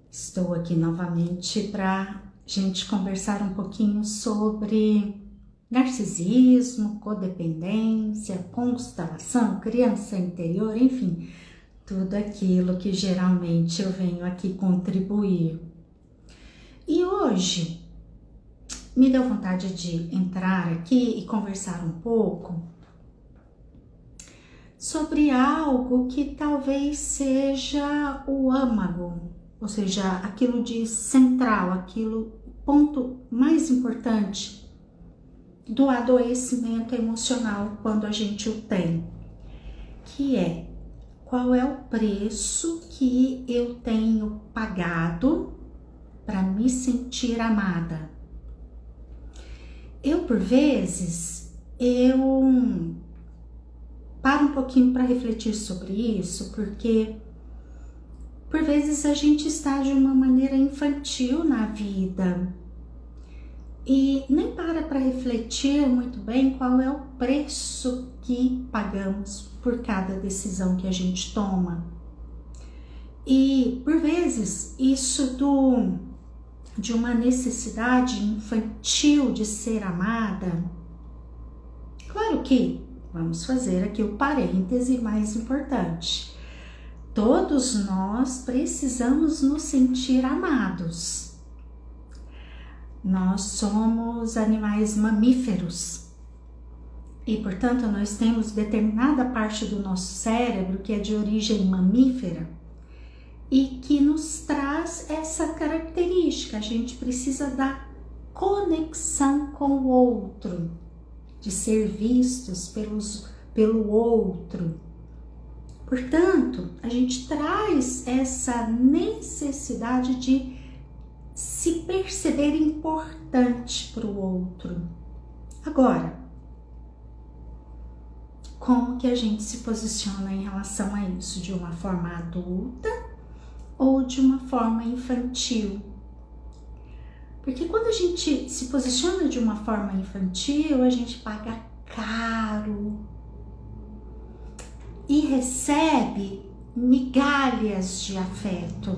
Estou aqui novamente para gente conversar um pouquinho sobre narcisismo, codependência, constelação, criança interior, enfim, tudo aquilo que geralmente eu venho aqui contribuir. E hoje me deu vontade de entrar aqui e conversar um pouco sobre algo que talvez seja o âmago, ou seja, aquilo de central, aquilo ponto mais importante do adoecimento emocional quando a gente o tem, que é qual é o preço que eu tenho pagado para me sentir amada. Eu, por vezes, paro um pouquinho para refletir sobre isso, porque por vezes a gente está de uma maneira infantil na vida e nem para refletir muito bem qual é o preço que pagamos por cada decisão que a gente toma. E por vezes isso de uma necessidade infantil de ser amada, claro que vamos fazer aqui o parêntese mais importante. Todos nós precisamos nos sentir amados. Nós somos animais mamíferos e, portanto, nós temos determinada parte do nosso cérebro que é de origem mamífera e que nos traz essa característica. A gente precisa da conexão com o outro, de ser vistos pelo outro. Portanto, a gente traz essa necessidade de se perceber importante para o outro. Agora, como que a gente se posiciona em relação a isso? De uma forma adulta ou de uma forma infantil? Porque quando a gente se posiciona de uma forma infantil, a gente paga caro e recebe migalhas de afeto,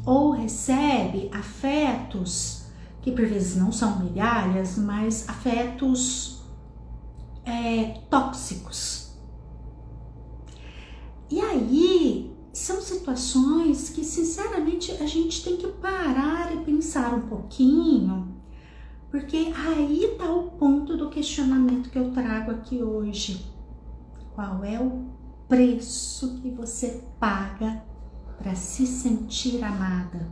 ou recebe afetos que por vezes não são migalhas, mas afetos tóxicos. E aí são situações que sinceramente a gente tem que parar e pensar um pouquinho, porque aí está o ponto do questionamento que eu trago aqui hoje. Qual é o preço que você paga para se sentir amada,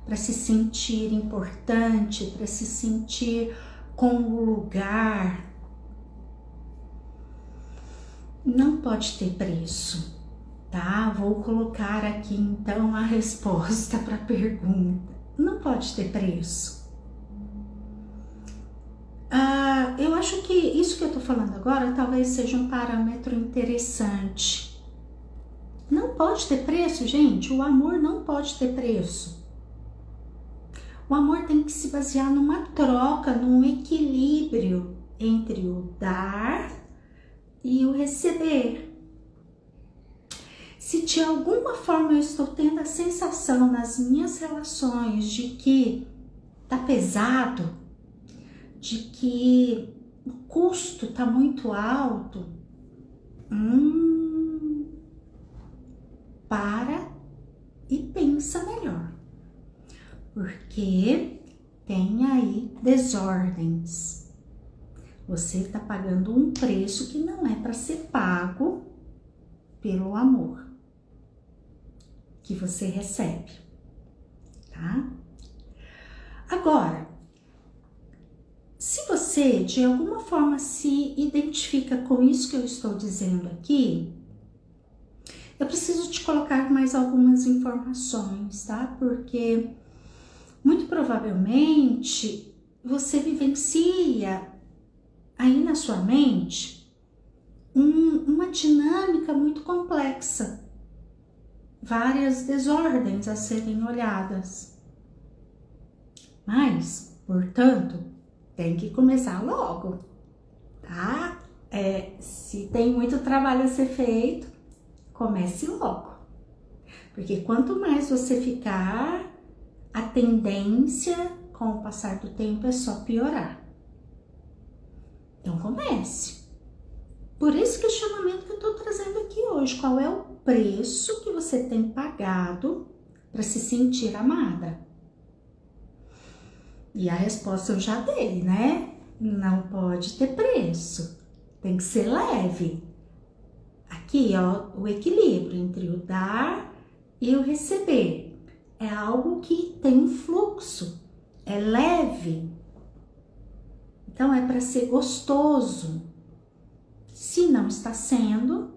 para se sentir importante, para se sentir com o lugar? Não pode ter preço, tá? Vou colocar aqui então a resposta para a pergunta. Não pode ter preço. Eu acho que isso que eu tô falando agora talvez seja um parâmetro interessante. Não pode ter preço, gente. O amor não pode ter preço. O amor tem que se basear numa troca, num equilíbrio entre o dar e o receber. Se de alguma forma eu estou tendo a sensação nas minhas relações de que tá pesado, de que o custo está muito alto, para e pensa melhor, porque tem aí desordens. Você está pagando um preço que não é para ser pago pelo amor que você recebe, tá? Agora, se você de alguma forma se identifica com isso que eu estou dizendo aqui, eu preciso te colocar mais algumas informações, tá? Porque muito provavelmente você vivencia aí na sua mente uma dinâmica muito complexa, várias desordens a serem olhadas. Mas, portanto, tem que começar logo, tá? Se tem muito trabalho a ser feito, comece logo. Porque quanto mais você ficar, a tendência com o passar do tempo é só piorar. Então comece. Por esse questionamento que eu estou trazendo aqui hoje. Qual é o preço que você tem pagado para se sentir amada? E a resposta eu já dei, né? Não pode ter preço. Tem que ser leve. Aqui, ó, o equilíbrio entre o dar e o receber. É algo que tem um fluxo. É leve. Então, é para ser gostoso. Se não está sendo,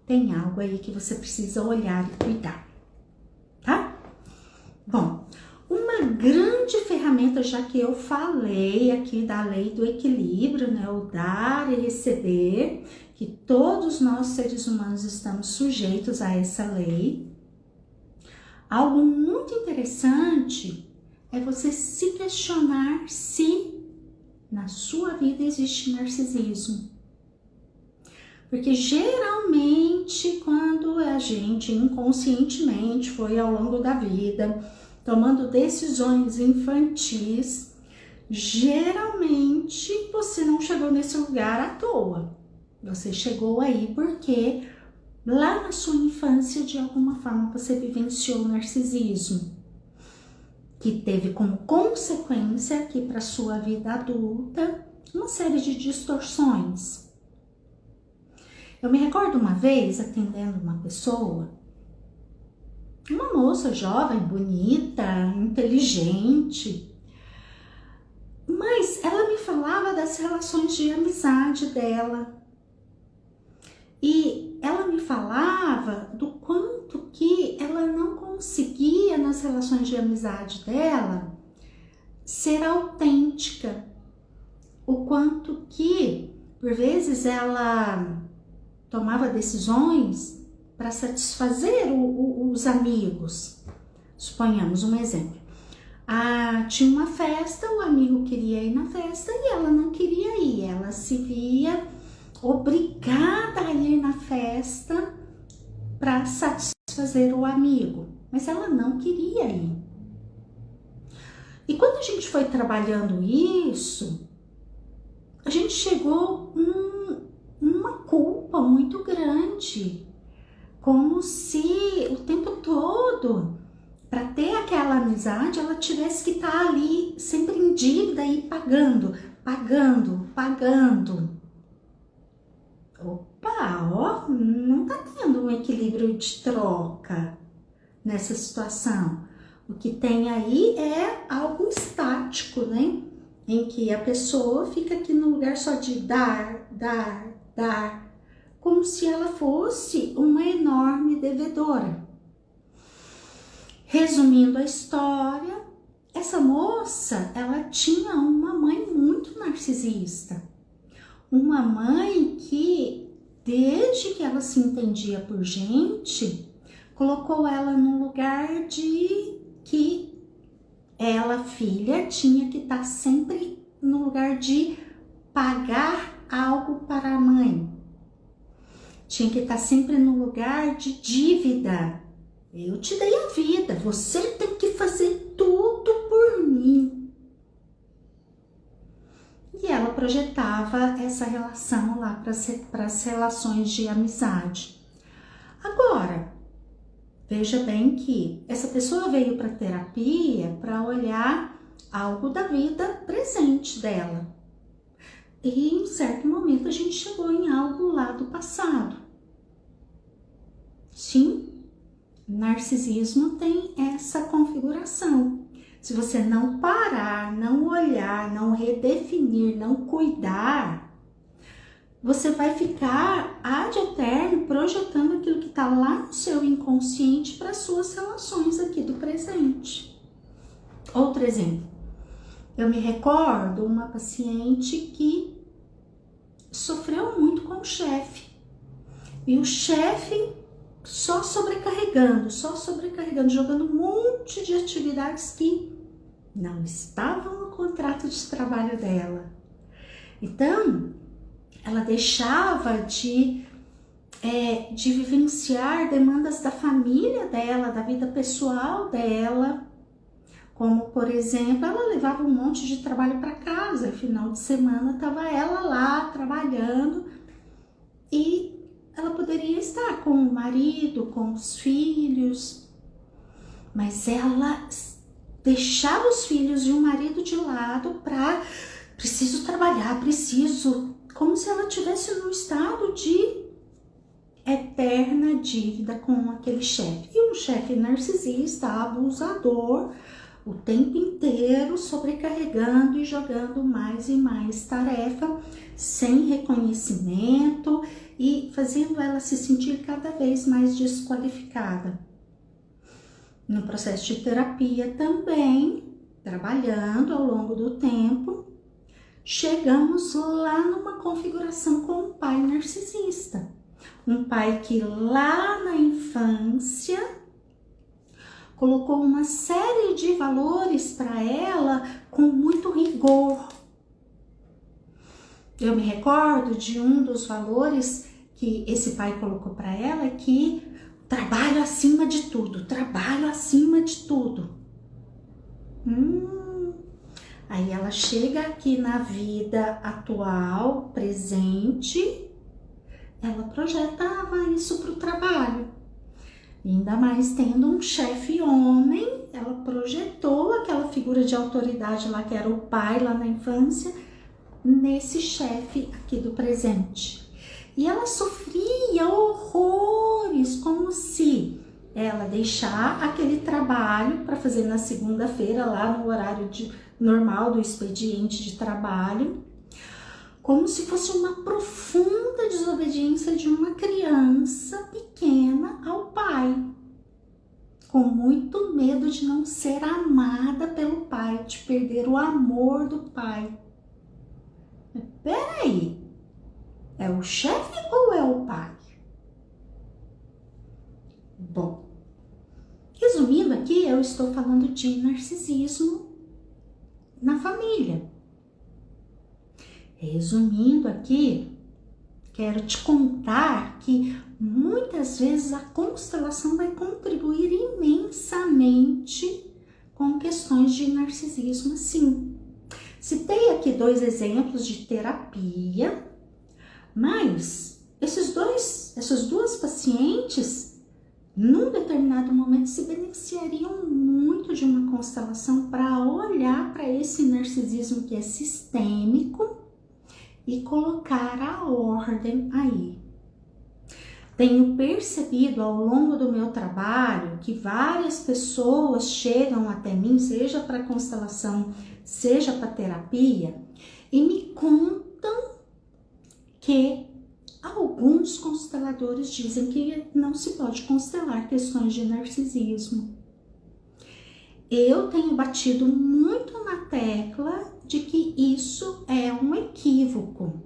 tem algo aí que você precisa olhar e cuidar, tá? Bom, uma grande ferramenta, já que eu falei aqui da lei do equilíbrio, né? O dar e receber, que todos nós seres humanos estamos sujeitos a essa lei. Algo muito interessante é você se questionar se na sua vida existe narcisismo. Porque geralmente quando a gente inconscientemente foi ao longo da vida tomando decisões infantis, geralmente você não chegou nesse lugar à toa. Você chegou aí porque lá na sua infância, de alguma forma, você vivenciou o narcisismo, que teve como consequência aqui para sua vida adulta uma série de distorções. Eu me recordo uma vez atendendo uma pessoa, uma moça jovem, bonita, inteligente, mas ela me falava das relações de amizade dela. E ela me falava do quanto que ela não conseguia nas relações de amizade dela ser autêntica. O quanto que, por vezes, ela tomava decisões para satisfazer os amigos. Suponhamos um exemplo. Tinha uma festa, o amigo queria ir na festa e ela não queria ir. Ela se via obrigada a ir na festa para satisfazer o amigo, mas ela não queria ir. E quando a gente foi trabalhando isso, a gente chegou numa culpa muito grande, como se o tempo todo, para ter aquela amizade, ela tivesse que estar ali sempre em dívida e pagando. Opa, ó, não tá tendo um equilíbrio de troca nessa situação. O que tem aí é algo estático, né? Em que a pessoa fica aqui no lugar só de dar, como se ela fosse uma enorme devedora. Resumindo a história, essa moça, ela tinha uma mãe muito narcisista. Uma mãe que, desde que ela se entendia por gente, colocou ela num lugar de que ela, filha, tinha que estar sempre no lugar de pagar algo para a mãe. Tinha que estar sempre no lugar de dívida. Eu te dei a vida, você tem que fazer tudo por mim. E ela projetava essa relação lá para as relações de amizade. Agora, veja bem que essa pessoa veio para terapia para olhar algo da vida presente dela. E em certo momento a gente chegou em algo lá do passado. Sim, narcisismo tem essa configuração. Se você não parar, não olhar, não redefinir, não cuidar, você vai ficar ad eterno projetando aquilo que está lá no seu inconsciente para suas relações aqui do presente. Outro exemplo. Eu me recordo uma paciente que sofreu muito com o chefe. E o chefe só sobrecarregando, jogando um monte de atividades que não estavam no contrato de trabalho dela. Então, ela deixava de de vivenciar demandas da família dela, da vida pessoal dela, como, por exemplo, ela levava um monte de trabalho para casa, e final de semana estava ela lá trabalhando e ela poderia estar com o marido, com os filhos, mas ela deixava os filhos e o marido de lado para preciso trabalhar, preciso, como se ela tivesse num estado de eterna dívida com aquele chefe. E um chefe narcisista, abusador, o tempo inteiro sobrecarregando e jogando mais e mais tarefa, sem reconhecimento e fazendo ela se sentir cada vez mais desqualificada. No processo de terapia também, trabalhando ao longo do tempo, chegamos lá numa configuração com um pai narcisista. Um pai que lá na infância colocou uma série de valores para ela com muito rigor. Eu me recordo de um dos valores que esse pai colocou para ela, que trabalho acima de tudo, trabalho acima de tudo. Aí ela chega aqui na vida atual, presente, ela projetava isso para o trabalho. Ainda mais tendo um chefe homem, ela projetou aquela figura de autoridade lá, que era o pai lá na infância, nesse chefe aqui do presente. E ela sofria horrores, como se ela deixar aquele trabalho para fazer na segunda-feira, lá no horário normal do expediente de trabalho, como se fosse uma profunda desobediência de uma criança pequena ao pai, com muito medo de não ser amada pelo pai, de perder o amor do pai. Mas peraí, é o chefe ou é o pai? Bom, resumindo aqui, eu estou falando de narcisismo na família. Resumindo aqui, quero te contar que muitas vezes a constelação vai contribuir imensamente com questões de narcisismo, sim. Citei aqui 2 exemplos de terapia, mas essas duas pacientes, num determinado momento, se beneficiariam muito de uma constelação para olhar para esse narcisismo que é sistêmico e colocar a ordem aí. Tenho percebido ao longo do meu trabalho que várias pessoas chegam até mim, seja para constelação, seja para terapia, e me contam que alguns consteladores dizem que não se pode constelar questões de narcisismo. Eu tenho batido muito na tecla de que isso é um equívoco.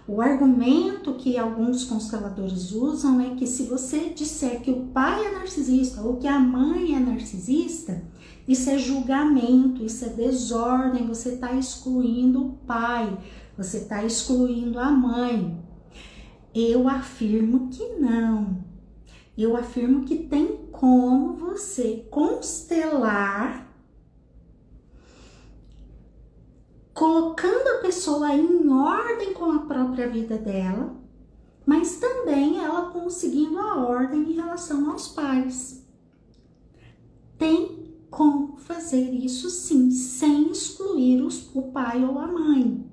O argumento que alguns consteladores usam é que se você disser que o pai é narcisista ou que a mãe é narcisista, isso é julgamento, isso é desordem, você está excluindo o pai, você está excluindo a mãe. Eu afirmo que não. Eu afirmo que tem como você constelar colocando a pessoa em ordem com a própria vida dela, mas também ela conseguindo a ordem em relação aos pais. Tem como fazer isso sim, sem excluir o pai ou a mãe.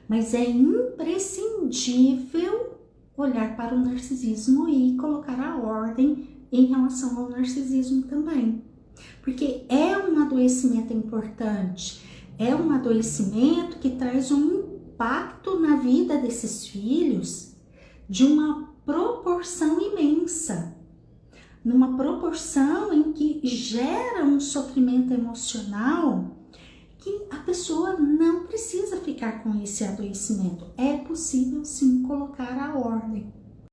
Mas é imprescindível olhar para o narcisismo e colocar a ordem em relação ao narcisismo também. Porque é um adoecimento importante. É um adoecimento que traz um impacto na vida desses filhos de uma proporção imensa, numa proporção em que gera um sofrimento emocional que a pessoa não precisa ficar com esse adoecimento. É possível sim colocar a ordem.